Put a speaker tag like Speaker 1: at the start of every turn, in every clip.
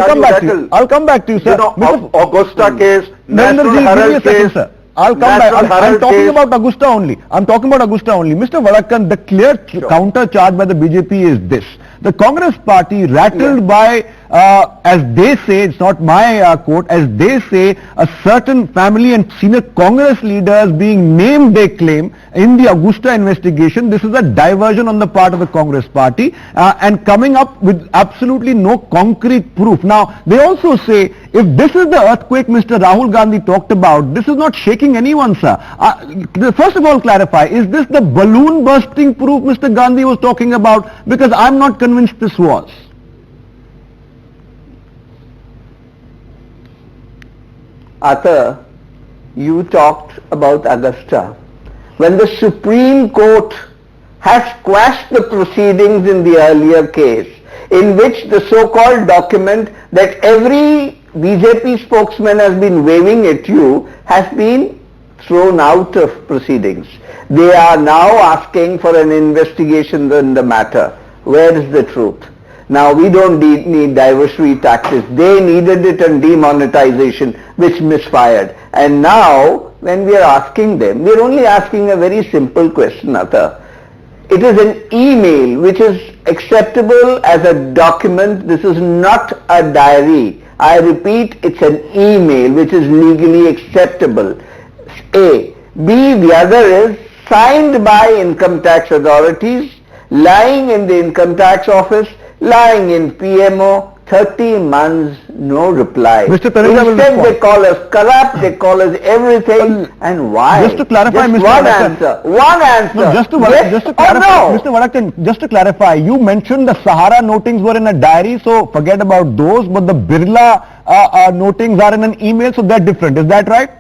Speaker 1: come back to you. I'll come back to you, sir.
Speaker 2: You know, Augusta case, National
Speaker 1: Narendra,
Speaker 2: Herald case.
Speaker 1: Sir. I'll come back. I'm talking about Augusta only. I'm talking about Augusta only. Mr. Vadakkan, the clear counter charge by the BJP is this. The Congress party rattled by, as they say, it's not my quote, as they say, a certain family and senior Congress leaders being named, they claim, in the Augusta investigation. This is a diversion on the part of the Congress party and coming up with absolutely no concrete proof. Now, they also say, if this is the earthquake Mr. Rahul Gandhi talked about, this is not shaking anyone, sir. First of all, clarify, is this the balloon bursting proof Mr. Gandhi was talking about? Because I'm not convinced this was.
Speaker 3: Arthur, you talked about Augusta. When the Supreme Court has quashed the proceedings in the earlier case, in which the so-called document that every BJP spokesman has been waving at you has been thrown out of proceedings. They are now asking for an investigation in the matter. Where is the truth? Now we don't need diversionary taxes. They needed it on demonetization, which misfired. And now when we are asking them, we are only asking a very simple question, Arthur. It is an email which is acceptable as a document. This is not a diary. I repeat, it's an email which is legally acceptable. A. B. The other is signed by income tax authorities, lying in the income tax office, lying in PMO, 30 months, no reply.
Speaker 1: Mr. Taneja,
Speaker 3: instead they call us corrupt, they call us everything, and why?
Speaker 1: Just to clarify,
Speaker 3: just
Speaker 1: Mr.
Speaker 3: one
Speaker 1: Vadakkan,
Speaker 3: answer, one answer.
Speaker 1: No, just to
Speaker 3: yes
Speaker 1: clarify,
Speaker 3: no?
Speaker 1: Mr. Vadakkan, just to clarify, you mentioned the Sahara notings were in a diary, so forget about those, but the Birla notings are in an email, so they're different. Is that right?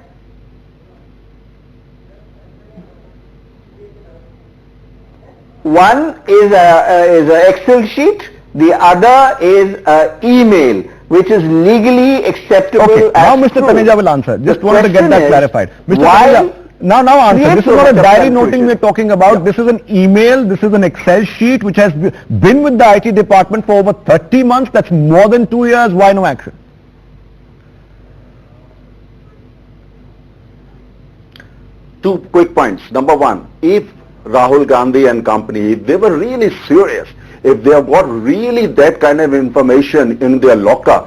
Speaker 3: One is a Excel sheet, the other is an email which is legally acceptable.
Speaker 1: Okay, now
Speaker 3: as
Speaker 1: Mr.
Speaker 3: proof.
Speaker 1: Taneja will answer. Just wanted to get that clarified. Mr.
Speaker 3: Why
Speaker 1: Taneja, now answer. This is not a diary noting
Speaker 3: confusion.
Speaker 1: we're talking about. This is an email, this is an Excel sheet which has been with the IT department for over 30 months. That's more than 2 years. Why no action?
Speaker 2: Two quick points. Number one, if Rahul Gandhi and company, if they were really serious, if they have got really that kind of information in their locker,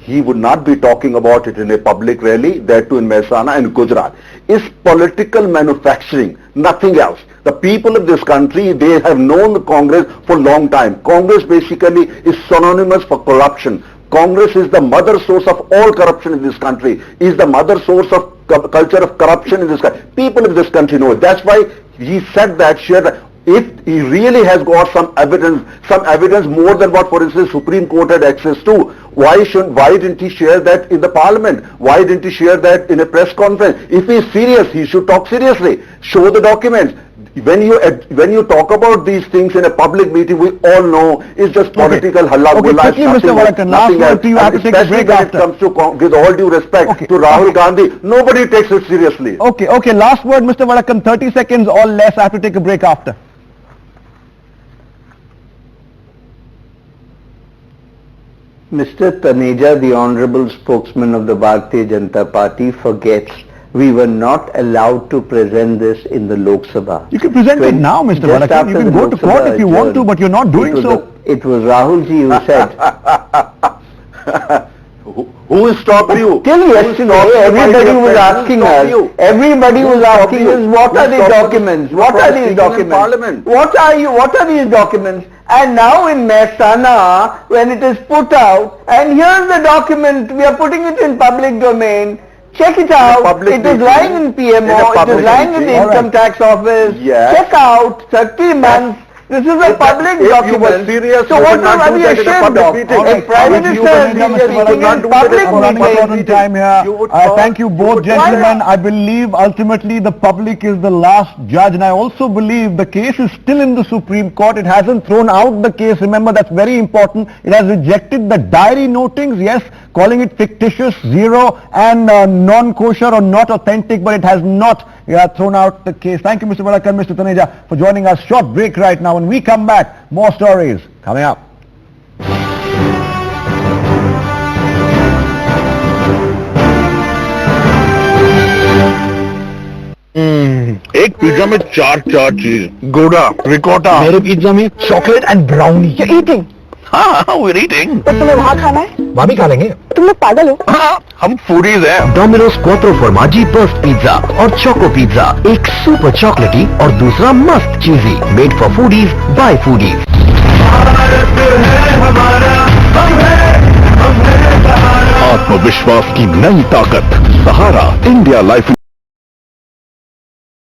Speaker 2: he would not be talking about it in a public rally, that too in Mehsana and Gujarat. It's political manufacturing, nothing else. The people of this country, they have known the Congress for a long time. Congress basically is synonymous for corruption. Congress is the mother source of all corruption in this country, is the mother source of culture of corruption in this country. People of this country know it. That's why he said that, shared that. If he really has got some evidence more than what, for instance, Supreme Court had access to, why didn't he share that in the Parliament? Why didn't he share that in a press conference? If he is serious, he should talk seriously. Show the documents. When you talk about these things in a public meeting, we all know it's just political halla gulla.
Speaker 1: Quickly, Mr. Vadakkan, last word to you. I have to take a break after.
Speaker 2: When it comes to, with all due respect to Rahul Gandhi, nobody takes it seriously.
Speaker 1: Okay, last word, Mr. Vadakkan, 30 seconds or less. I have to take a break after.
Speaker 3: Mr. Taneja, the Honorable Spokesman of the Bharatiya Janata Party, forgets we were not allowed to present this in the Lok Sabha.
Speaker 1: You can present it now, Mr. Vadakkan. You can go to court if you want to, but you're not doing so.
Speaker 3: It was Rahulji who said.
Speaker 2: Who stopped you?
Speaker 3: Till yesterday, everybody was asking us. Everybody was asking us, what are these documents? What are these documents? What are these documents? And now in Mehsana, when it is put out, and here's the document, we are putting it in public domain. Check it out. It is lying in PMO. It is lying in the income tax office. Check out 30 months. This is a public document.
Speaker 2: Serious,
Speaker 3: so what are we ashamed of? A Prime Minister is speaking in public meeting.
Speaker 1: Time here. Thank you both gentlemen. I believe ultimately the public is the last judge, and I also believe the case is still in the Supreme Court. It hasn't thrown out the case. Remember, that's very important. It has rejected the diary notings, yes, calling it fictitious, zero and non-kosher or not authentic, but it has not thrown out the case. Thank you, Mr. Vadakkan, Mr. Taneja, for joining us. Short break right now. When we come back, more stories coming up. Pizza में चार चीज, गोड़ा, रिकॉटा।
Speaker 4: मेरे pizza में chocolate and brownie.
Speaker 5: You're eating.
Speaker 1: हाँ, we're eating.
Speaker 5: तो तुम्हें वहाँ खाना है?
Speaker 4: वहाँ भी खा लेंगे।
Speaker 5: तुम लोग पागल हो?
Speaker 1: हाँ, हम फूडीज हैं।
Speaker 4: Domino's quattro formaggi burst pizza और चोको पिज्जा, एक सुपर चॉकलेटी और दूसरा मस्त cheesy, made for foodies by foodies.
Speaker 1: आत्मविश्वास की नई ताकत, सहारा इंडिया लाइफ